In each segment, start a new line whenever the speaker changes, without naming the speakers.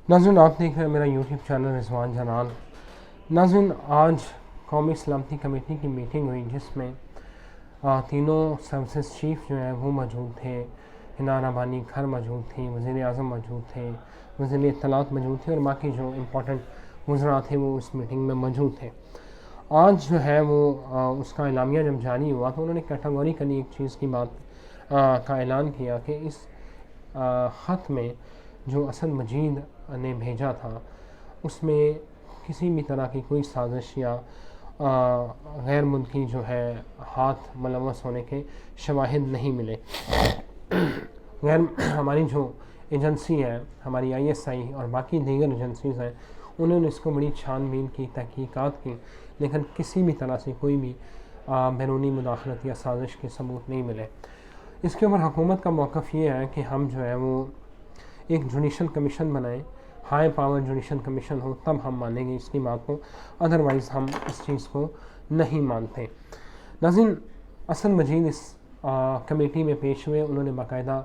नाज़रीन, आप देख रहे हैं मेरा यूट्यूब चैनल रिजवान जनान। नाज़रीन, आज कौमी सलामती कमेटी की मीटिंग हुई जिसमें तीनों सर्विसेज चीफ जो है वो मौजूद थे। हिना रबानी खर मौजूद थी, वज़ीर आज़म मौजूद थे, वज़ीर इत्तलात मौजूद थे और बाकी जो इम्पोर्टेंट वज़रा थे वो इस मीटिंग में मौजूद थे। आज जो है वो उसका एलामिया जब जारी हुआ तो उन्होंने कैटेगोरिकली एक चीज़ की बात का ऐलान किया कि इस ख़त में जो असद मजीद ने भेजा था उसमें किसी भी तरह की कोई साजिश या गैर मुल्की जो है हाथ मुलव्वस होने के शवाहिद नहीं मिले। गैर हमारी जो एजेंसी है, हमारी ISI और बाकी दीगर एजेंसीज़ हैं, उन्होंने इसको बड़ी छानबीन की, तहकीकात की, लेकिन किसी भी तरह से कोई भी बैरूनी मुदाखलत या साजिश के सबूत नहीं मिले। इसके ऊपर हुकूमत का मौक़िफ़ ये है कि हम जो है वो एक जुडिशल कमीशन बनाएं, हाई पावर जुडिशल कमीशन हो, तब हम मानेंगे इसकी बात को, अदरवाइज़ हम इस चीज़ को नहीं मानते। नाज़रीन, असद मजीद इस कमेटी में पेश हुए। उन्होंने बाकायदा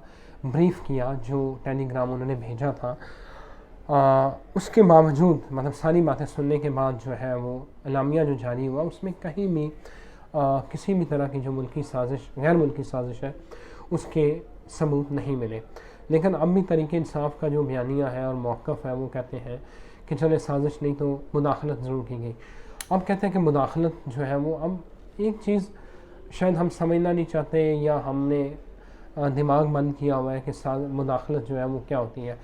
ब्रीफ़ किया, जो टेलीग्राम उन्होंने भेजा था उसके बावजूद, मतलब सारी बातें सुनने के बाद जो है वो एलामिया जो जारी हुआ उसमें कहीं भी किसी भी तरह की जो मुल्की साजिश, गैर मुल्की साजिश है, उसके सबूत नहीं मिले। लेकिन अब भी तरीक़े इंसाफ का जो बयानिया है और मौक़िफ़ है वो कहते हैं कि चले साजिश नहीं तो मुदाखलत ज़रूर की गई। अब कहते हैं कि मुदाखलत जो है वो, अब एक चीज़ शायद हम समझना नहीं चाहते या हमने दिमाग बंद किया हुआ है कि मुदाखलत जो है वो क्या होती है।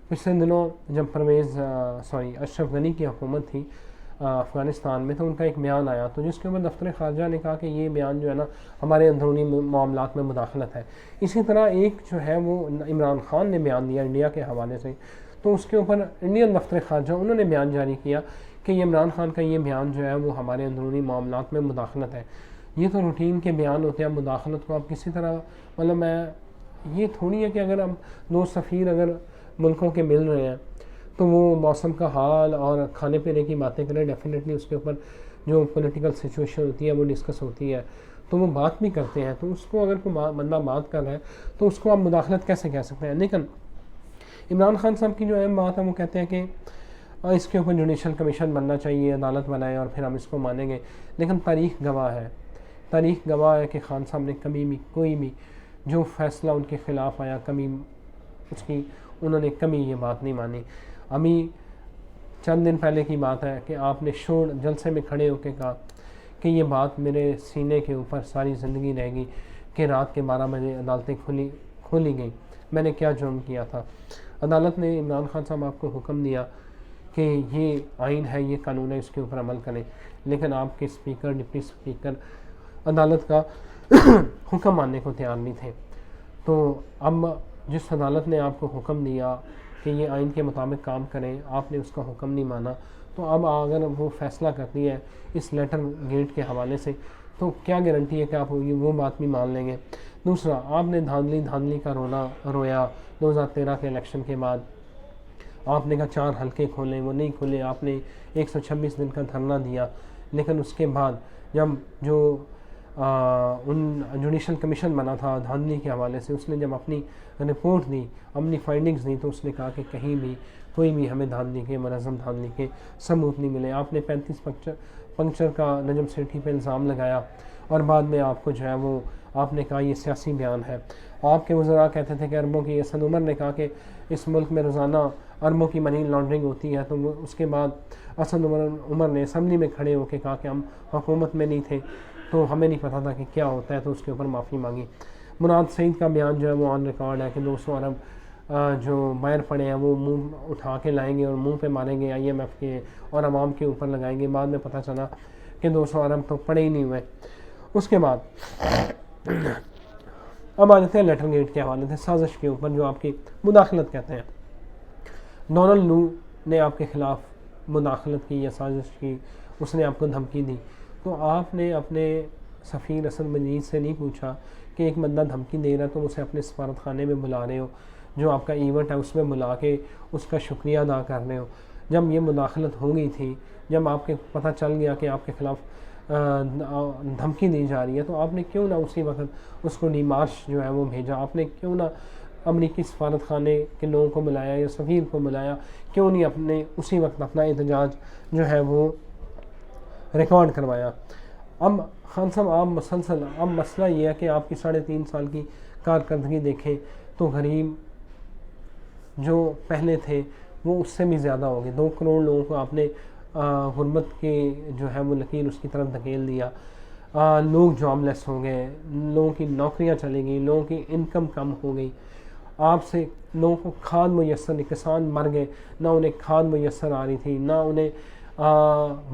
पिछले दिनों जब अशरफ गनी की हुकूमत थी अफ़गानिस्तान में, तो उनका एक बयान आया तो जिसके ऊपर दफ्तर ख़ारजा ने कहा कि ये बयान जो है ना हमारे अंदरूनी मामलात में मुदाखलत है। इसी तरह एक जो है वो इमरान ख़ान ने बयान दिया इंडिया के हवाले से, तो उसके ऊपर इंडियन दफ्तर ख़ारजा उन्होंने बयान जारी किया कि ये इमरान ख़ान का ये बयान जो है वो हमारे अंदरूनी मामलात में मुदाखलत है। ये तो रूटीन के बयान होते हैं। मुदाखलत को आप किसी तरह, मतलब मैं ये थोड़ी है कि अगर हम दो सफ़ीर अगर मुल्कों के मिल रहे हैं तो वो मौसम का हाल और खाने पीने की बातें करें, डेफिनेटली उसके ऊपर जो पॉलिटिकल सिचुएशन होती है वो डिस्कस होती है, तो वो बात भी करते हैं। तो उसको अगर कोई बंदा बात कर रहा है तो उसको आप मुदाखलत कैसे कह सकते हैं। लेकिन इमरान खान साहब की जो अहम बात है वो कहते हैं कि इसके ऊपर जुडिशल कमीशन बनना चाहिए, अदालत बनाए और फिर हम इसको मानेंगे। लेकिन तारीख़ गवाह है, तारीख़ गवाह है कि खान साहब ने कभी भी कोई भी जो फ़ैसला उनके ख़िलाफ़ आया, कभी उसकी उन्होंने कभी ये बात नहीं मानी। अभी चंद दिन पहले की बात है कि आपने शोर जलसे में खड़े होकर कहा कि ये बात मेरे सीने के ऊपर सारी ज़िंदगी रहेगी कि रात के 12 बजे अदालतें खोली गई, मैंने क्या जुर्म किया था। अदालत ने, इमरान खान साहब आपको हुक्म दिया कि ये आइन है, ये कानून है, इसके ऊपर अमल करें, लेकिन आपके स्पीकर, डिप्टी स्पीकर अदालत का हुक्म मानने को तैयार नहीं थे। तो अब जिस अदालत ने आपको हुक्म दिया कि ये आइन के मुताबिक काम करें, आपने उसका हुक्म नहीं माना, तो अब अगर वो फ़ैसला करती है इस लेटर गेट के हवाले से, तो क्या गारंटी है कि आप वो बात भी मान लेंगे। दूसरा, आपने धांधली का रोया 2013 के इलेक्शन के बाद। आपने कहा 4 हलके खोलें, वो नहीं खोले। आपने 126 दिन का धरना दिया, लेकिन उसके बाद जब जो उन जुडिशल कमीशन बना था धांधली के हवाले से, उसने जब अपनी रिपोर्ट दी, अपनी फाइंडिंग्स दी, तो उसने कहा कि कहीं भी कोई भी हमें धांधली के, मुनज़्ज़म धांधली के सबूत नहीं मिले। आपने 35 पंक्चर का नजम सेठी पे इल्ज़ाम लगाया और बाद में आपको जो है वो आपने कहा ये सियासी बयान है। आपके वज़रा कहते थे कि अरबों की, असद उमर ने कहा कि इस मुल्क में रोज़ाना अरबों की मनी लॉन्ड्रिंग होती है। तो उसके बाद असद उमर ने असम्बली में खड़े होकर कहा कि हम हुकूमत में नहीं थे तो हमें नहीं पता था कि क्या होता है, तो उसके ऊपर माफ़ी मांगी। मुराद सईद का बयान जो है वो ऑन रिकॉर्ड है कि 200 अरब जो बाहर पड़े हैं वो मुंह उठा के लाएंगे और मुंह पे मारेंगे IMF के और अवाम के ऊपर लगाएंगे। बाद में पता चला कि 200 अरब तो पड़े ही नहीं हुए। उसके बाद अब आ जाते हैं लेटर गेट के हवाले से, साजिश के ऊपर जो आपकी मुदाखलत कहते हैं। डोनाल्ड नू ने आपके ख़िलाफ़ मुदाखलत की या साजिश की, उसने आपको धमकी दी, तो आपने अपने सफ़ीर असद मजीद से नहीं पूछा कि एक बंदा धमकी दे रहा है तो उसे अपने सफारत खाने में बुला रहे हो, जो आपका इवेंट है उसमें बुला के उसका शुक्रिया अदा कर रहे हो। जब ये मुदाखलत हो गई थी, जब आपके पता चल गया कि आपके ख़िलाफ़ धमकी दी जा रही है, तो आपने क्यों ना उसी वक्त उसको डिमार्श जो है वो भेजा, आपने क्यों ना امریکی سفارت خانے کے لوگوں کو بلایا یا سفیر کو بلایا، کیوں نہیں اپنے اسی وقت اپنا احتجاج جو ہے وہ ریکارڈ کروایا؟ اب خان صاحب آپ مسلسل، اب مسئلہ یہ ہے کہ آپ کی 3.5 سال کی کارکردگی دیکھیں تو غریب جو پہلے تھے وہ اس سے بھی زیادہ ہو گئے۔ 2 کروڑ لوگوں کو آپ نے غربت کے جو ہے وہ لکیر اس کی طرف دھکیل دیا، لوگ جاب لیس ہو گئے، لوگوں کی نوکریاں چلی گئیں، لوگوں کی انکم کم ہو گئی، آپ سے لوگوں کو کھاد میسر نہیں، کسان مر گئے، نہ انہیں کھاد میسر آ رہی تھی، نہ انہیں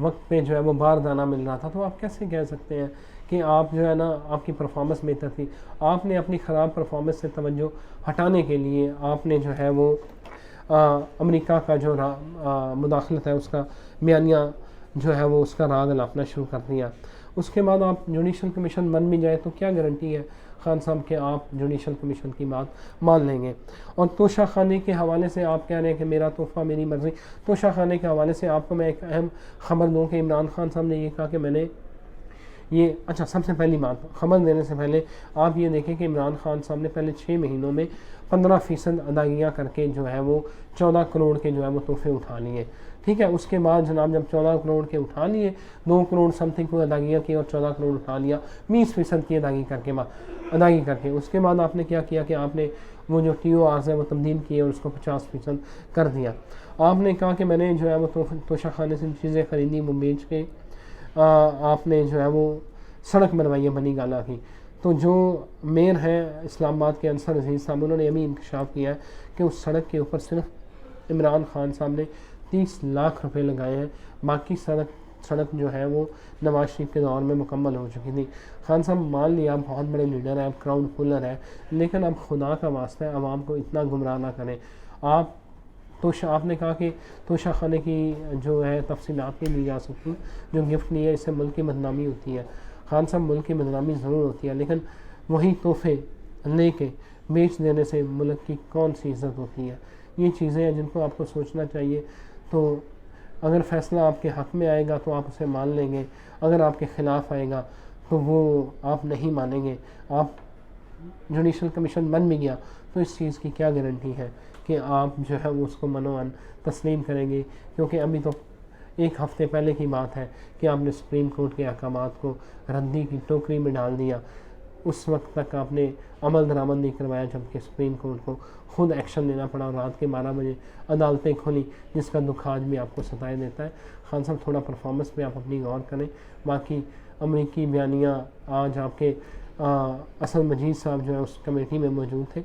وقت پہ جو ہے وہ بار دانہ مل رہا تھا۔ تو آپ کیسے کہہ سکتے ہیں کہ آپ جو ہے نا آپ کی پرفارمنس بہتر تھی؟ آپ نے اپنی خراب پرفارمنس سے توجہ ہٹانے کے لیے آپ نے جو ہے وہ امریکہ کا جو مداخلت ہے اس کا بیانیہ جو ہے وہ اس کا راگ الاپنا شروع کر دیا۔ اس کے بعد آپ جوڈیشل کمیشن بن بھی جائے تو کیا گارنٹی ہے خان صاحب کہ آپ جوڈیشل کمیشن کی بات مان لیں گے؟ اور توشہ خانے کے حوالے سے آپ کہہ رہے ہیں کہ میرا تحفہ میری مرضی۔ توشہ خانے کے حوالے سے آپ کو میں ایک اہم خبر دوں کہ عمران خان صاحب نے یہ کہا کہ میں نے یہ سب سے پہلی بات خبر دینے سے پہلے آپ یہ دیکھیں کہ عمران خان صاحب نے پہلے 6 مہینوں میں 15% ادائیگیاں کر کے جو ہے وہ 14 کروڑ کے جو ہے وہ تحفے اٹھا لیے، ٹھیک ہے۔ اس کے بعد جناب جب 14 کروڑ کے اٹھا لیے، 2 کروڑ سم تھنگ کو ادائیگیاں کی اور 14 کروڑ اٹھا لیا، 20% کی ادائیگی کر کے اس کے بعد آپ نے کیا کیا کہ آپ نے وہ جو TORs ہے وہ تبدیل کیے اور اس کو 50% کر دیا۔ آپ نے کہا کہ میں نے جو ہے وہ توشہ خانے سے چیزیں خریدی، وہ بیچ کے آپ نے جو ہے وہ سڑک بنوائی ہے بنی گالا کی۔ تو جو میئر ہیں اسلام آباد کے انصر عزیز صاحب، انہوں نے ابھی انکشاف کیا ہے کہ اس سڑک کے اوپر صرف عمران خان صاحب نے 30 لاکھ روپے لگائے ہیں، باقی سڑک جو ہے وہ نواز شریف کے دور میں مکمل ہو چکی تھی۔ خان صاحب مان لیا آپ بہت بڑے لیڈر ہیں، آپ کراؤڈ پولر ہیں، لیکن اب خدا کا واسطہ ہے عوام کو اتنا گمراہ نہ کریں۔ آپ نے کہا کہ توشہ خانے کی جو ہے تفصیلات نہیں دی جا سکتی، جو گفٹ لی ہے اس سے ملک کی بدنامی ہوتی ہے۔ خان صاحب ملک کی بدنامی ضرور ہوتی ہے، لیکن وہی تحفے لے کے بیچ دینے سے ملک کی کون سی عزت ہوتی ہے؟ یہ چیزیں ہیں جن کو آپ کو سوچنا چاہیے۔ تو اگر فیصلہ آپ کے حق میں آئے گا تو آپ اسے مان لیں گے، اگر آپ کے خلاف آئے گا تو وہ آپ نہیں مانیں گے۔ آپ جوڈیشل کمیشن بن بھی گیا تو اس چیز کی کیا گارنٹی ہے کہ آپ جو ہے وہ اس کو منوان تسلیم کریں گے؟ کیونکہ ابھی تو 1 ہفتے پہلے کی بات ہے کہ آپ نے سپریم کورٹ کے احکامات کو ردی کی ٹوکری میں ڈال دیا۔ اس وقت تک آپ نے عمل درآمد نہیں کروایا جبکہ سپریم کورٹ کو خود ایکشن لینا پڑا اور رات کے 12 بجے عدالتیں کھولیں، جس کا دکھ آج بھی آپ کو ستائے دیتا ہے۔ خان صاحب تھوڑا پرفارمنس پہ آپ اپنی غور کریں۔ باقی امریکی بیانیہ آج آپ کے اسد مجید صاحب جو ہے اس کمیٹی میں موجود تھے،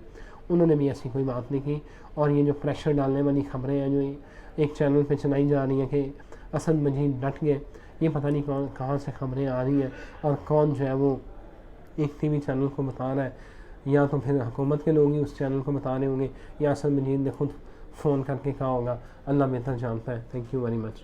انہوں نے بھی ایسی کوئی بات نہیں کی۔ اور یہ جو پریشر ڈالنے والی خبریں ہیں جو ایک چینل پہ چلائی جا رہی ہیں کہ اسد مجید ڈٹ گئے، یہ پتہ نہیں کہاں سے خبریں آ رہی ہیں اور کون جو ہے وہ ایک ٹی وی چینل کو بتا رہا ہے، یا تو پھر حکومت کے لوگ ہی اس چینل کو بتا رہے ہوں گے یا اسد مجید نے خود فون کر کے کہا ہوگا، اللہ بہتر جانتا ہے۔ Thank you very much.